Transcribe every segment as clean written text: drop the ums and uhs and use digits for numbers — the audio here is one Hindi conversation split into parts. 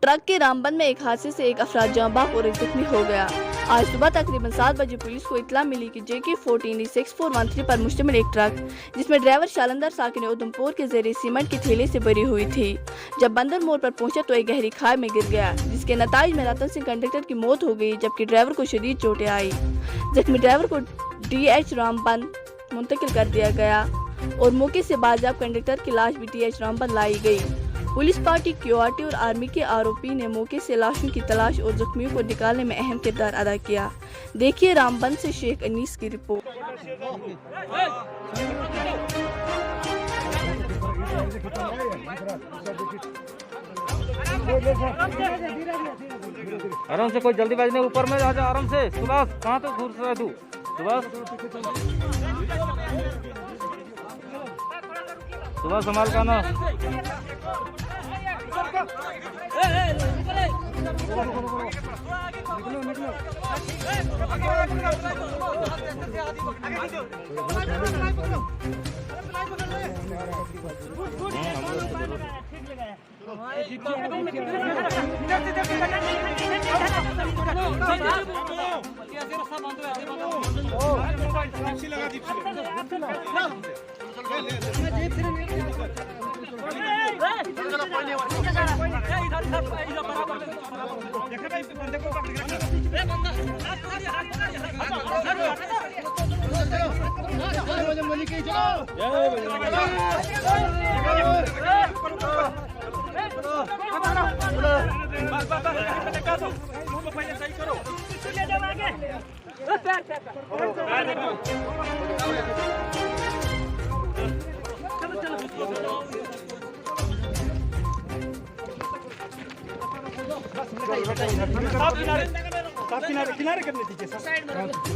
ट्रक के रामबन में एक हादसे से एक अफराद जाँ बाग और एक जख्मी हो गया। आज सुबह तकरीबन 7 बजे पुलिस को इतला मिली कि JK 14E6413 पर मुश्तमिल एक ट्रक जिसमें ड्राइवर शालंदर साकिन उधमपुर के जरिए सीमेंट के थैले से भरी हुई थी, जब बंदर मोड़ पर पहुंचा तो एक गहरी खाई में गिर गया, जिसके नताइज में रतन सिंह कंडक्टर की मौत हो गई, जबकि ड्राइवर को शदीद चोटें आई। जख्मी ड्राइवर को DH रामबन मुंतकिल कर दिया गया और मौके से बाजियाब कंडक्टर की लाश भी DH रामबन लाई गई। पुलिस पार्टी, QRT और आर्मी के आरोपी ने मौके से लाशों की तलाश और जख्मियों को निकालने में अहम किरदार अदा किया। देखिए रामबन से शेख अनीस की रिपोर्ट। आराम से, कोई जल्दीबाजी नहीं, ऊपर में आ जा आराम से। सुभाष कहाँ तो घूर रहा है तू? सुभाष संभाल का ना। किनारे करने दीजिए सर।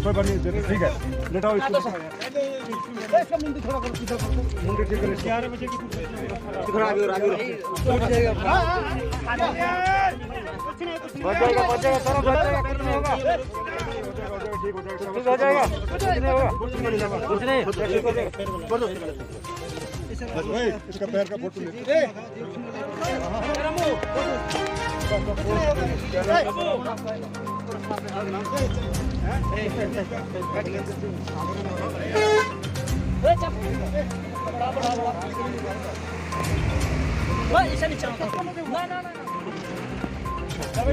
कोई बात नहीं, ठीक है, लेटाओ इसको। इसका मुंडी थोड़ा करो, सीधा करो, मुंडी ठीक करो। 11 बजे की थोड़ा आगे बच जाएगा, बच जाएगा, सर बच जाएगा, कुछ नहीं होगा, ठीक हो जाएगा, ठीक हो जाएगा, कुछ नहीं होगा, कुछ नहीं, ठीक हो जाएगा। भाई इसका पैर का फोटो ले।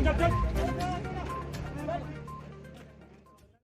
ना